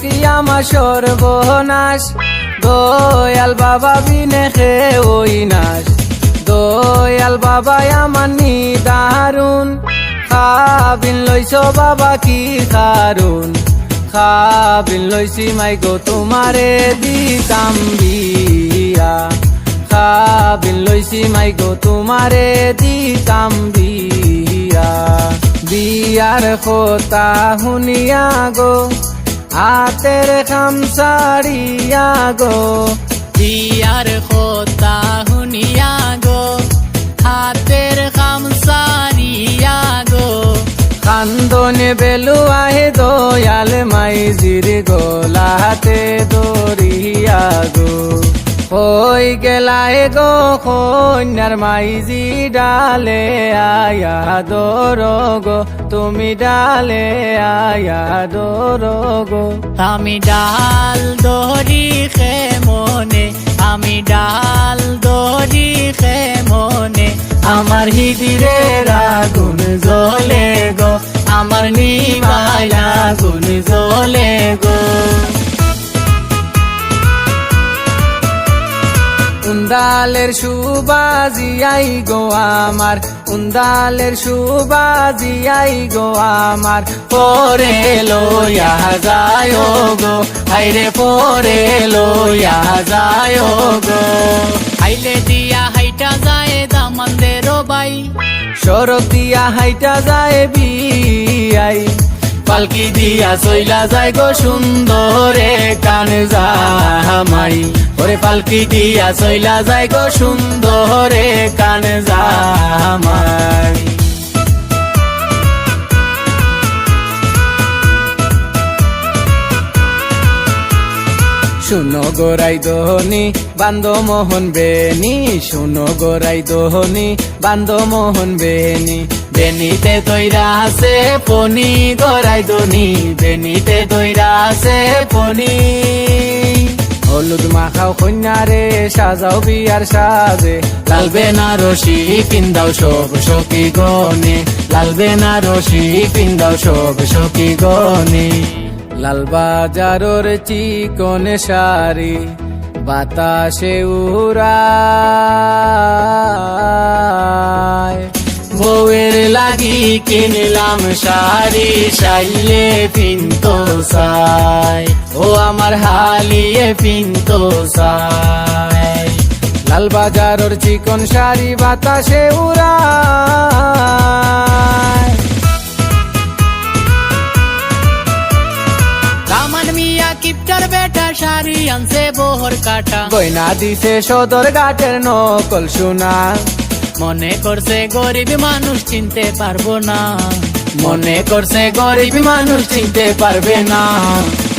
কি আমার সর্বনাশ, দয়াল বাবা বিনে খে ওই নাশ। দয়াল বাবা আমার নিদারুন, খাবিন লইছ বাবা কি কারুন। খাবিন লইছি মাই গো তোমারে দিতাম বিয়া, খাবিন লইছি মাই গো তোমারে দিতাম বিয়া। বিয়ার কথা শুনিয়া গো হাতের খামসারিয়া গো, বিয়ার কথা শুনিয়া গো হাতের খামসারিয়া গো। কান্দনে বেলুয়াহে দয়াল মাইজির গলাতে দরিয়া গো। হই গেলায় গো কন্যার মাইজি ডালে আয়া দর গো, তুমি ডালে আয়া দর গো। আমি ডাল দড়ি খে মনে, আমি ডাল দড়ি খে মনে। আমার হৃদিরের আগুন জ্বলে গো, আমার নিবাই আগুন জ্বলে গো। উন্দালের সুবাজিয়াই গো আমার, উন্দালের সুবাজিয়াই গো আমার। পরে লইয়া যায় গো, হাইরে পরে লইয়া যায় গো। হাইলে দিয়া হাইটা যায় দামানদের বাই, সড়ক দিয়া হাইটা যায় বিয়াই। পালকি দিয়া চইলা যায় গো সুন্দরে কান জামাই। ওরে পালকি দিয়া চইলা যায় গো সুন্দরে কান জামাই। শুনো গোরাই দোহনি বান্দ মোহন বেনি, শুনো গোরাই দোহনি বান্দ মোহন বেনি। বেনিতে তৈরা আছে পনি গড়াই দনি, বেনিতে তৈরা আছে পনি। হলুদ মাখাও কন্যারে সাজাও বিয়ার সাজে, লাল বেনারসি পিন্দাও সব সখী গনে, লাল বেনারসি পিন্দাও সব সখী গনে। লাল বাজারর চিকন শাড়ি বাতাসে উড়ায়। বউয়ের লাগি কিনলাম শাড়ি, শাইলে পিনতো সাই, ও আমার হালিয়ে পিনতো সাই। লাল বাজারর চিকন শাড়ি বাতাসে উড়ায়। রামান মিয়া কিপটার বেটা শাড়ি আনছে বহর কাটা, গয়না দিছে সদর ঘাটের নকল সোনা। মনে করছে গরিব মানুষ চিনতে পারবো না, মনে করছে গরিব মানুষ চিনতে পারবে না।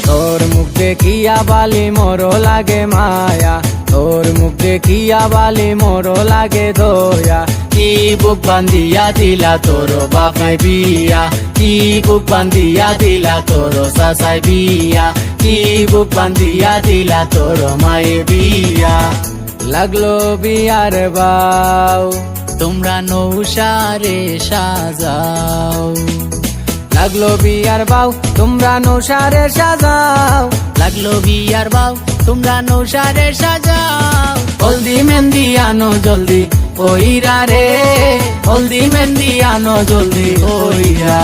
তোর মুখ দেখিয়া বালি মোর লাগে মায়া, তোর মুখ দেখিয়া বালি মোর লাগে দয়া। কি বুক বান্ধিয়া দিলা তোর বাপাই বিয়া, কি বুক বান্ধিয়া দিলা তোর সাসাই বিয়া, কি বুক বান্ধিয়া দিলা তোর মায়ে বিয়া। লাগলো বিয়ার বাউ তোমরা নৌসারে সাজাও, লাগলো বিয়ার বাউ তোমরা নৌসারে সাজাও। লাগলো বিয়ার বাউ তোমরা নৌসারে সাজাও। হলদি মেহেন্দি আনো জলদি ওইরা রে, হলদি মেহেন্দি আনো জলদি ওইরা।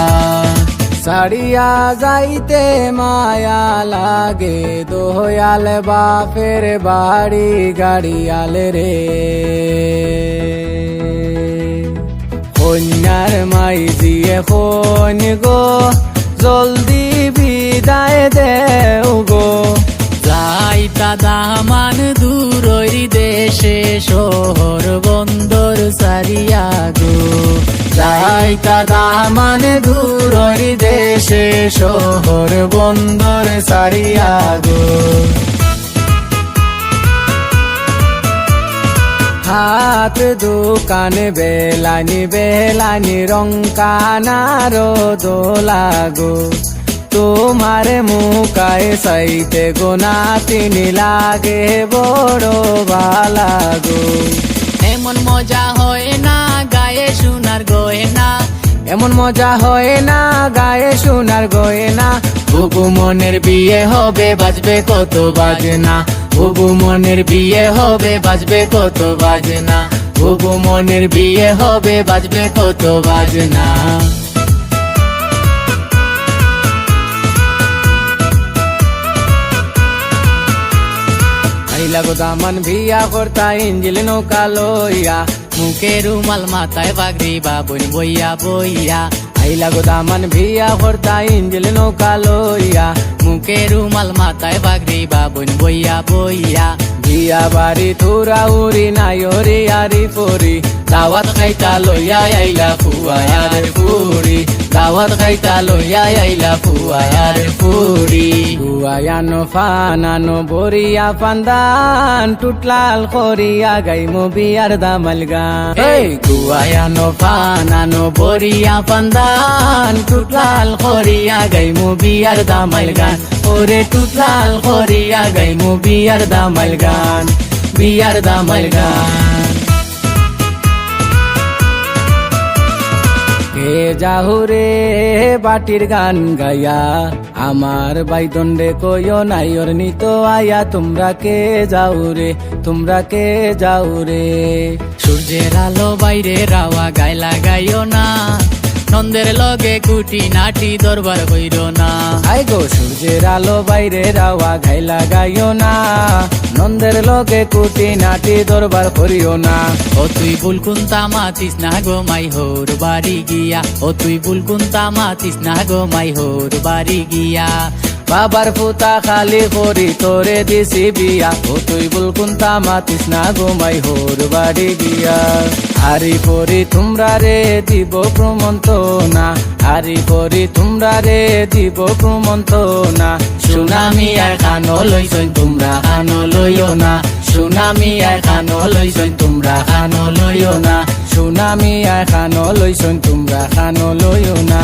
সাড়িয়া যাইতে মায়া লাগে দোয়াল বাপের বাড়ি গাড়িয়াল রে। কন্যার মাই দিয়ে কোন গো জলদি বিদায় দেও গো। যাইতা দামান দূরই দেশে শহর বন্দর সারিয়া গো, যাইতা দামান দূরই দেশে শহর বন্দর সারিয়া গো। হাত দোকানে বেলানি বেলানি রং কানারো দোলাগো। তোমার মুখায় সাইতে গোনা তিনি লাগে বড় বালাগো। এমন মজা হয় না গায়ে সোনার গয়না, এমন মজা হয় না গায়ে সোনার গয়না। বুবু মনের বিয়ে হবে বাজবে কত বাজনা, বুবু মনের বিয়ে হবে বাজবে কত বাজনা, বুবু মনের বিয়ে হবে বাজবে কত বাজনা। আইলা গো দামান বিয়া করতা ইঞ্জিল নৌকা লইয়া, মুখে রুমাল মাথায় পাগড়ি বাবুন বইয়া বইয়া, আইলা গো দামান বিয়া করতা ইঞ্জিল নৌকা লইয়া, মুখে রুমাল মাথায় পাগড়ি বাবুন বইয়া বইয়া, বিয়া বাড়ি থুরা উরি নাইরি আরি পরি, দাওয়াত খাইতা লইয়া আইলা ফুয়ায়ার ফুরি, দাওয়াত খাইতা লইয়া আইলা ফুয়ায়ার ফুরি। গুয়ায়ানো ফানানো বরিয়া পান্দান, টুটলাল করিয়া গাইমো বিয়ার দামাল গান। এই গুয়ায়ানো ফানানো বরিয়া পান্দান, টুটলাল করিয়া গাইমু বিয়ার দামাইল গান, ওরে টুটলাল করিয়া গাইমু বিয়ার দামাইল গান, বিয়ার দামাইল গান। কে যাহুরে বাটির গান গায়া, আমার বাইদণ্ডে কইও নাই ওর নিত আয়া, তোমরা কে যাও রে, তোমরা কে যাও রে। সূর্যের আলো বাইরে রাওয়া গাইলা গাইও না, নন্দের লগে কুটি নাটি দরবার হইল না। আই গো সূর্যের আলো বাইরে রাওয়া গাইলা গাইও না, নন্দের লগে কুটি নাটি দরবার করিও না। ও তুই বুলকুন্তা মাতিস না গো মাই হোর বাড়ি গিয়া, ও তুই বুলকুন্তা মাতিস না গো মাই হোর বাড়ি গিয়া। বাবার ফুতা খালি করি তোরে দিছি বিয়া, ও তুই বুলকুন্তা মাতিস না গোমাই হোর বাড়ি গিয়া। হারি পরি তোমরা রে দিব প্রমন্তনা, হারি পরি তোমরা রে দিব প্রমন্তনা। সুনামি আর খানো লইছই তোমরা খানো লইও না, সুনামি আর খানো লইছই তোমরা খানো লইও না, সুনামি আর খানো লইছন তোমরা খানো লইও না।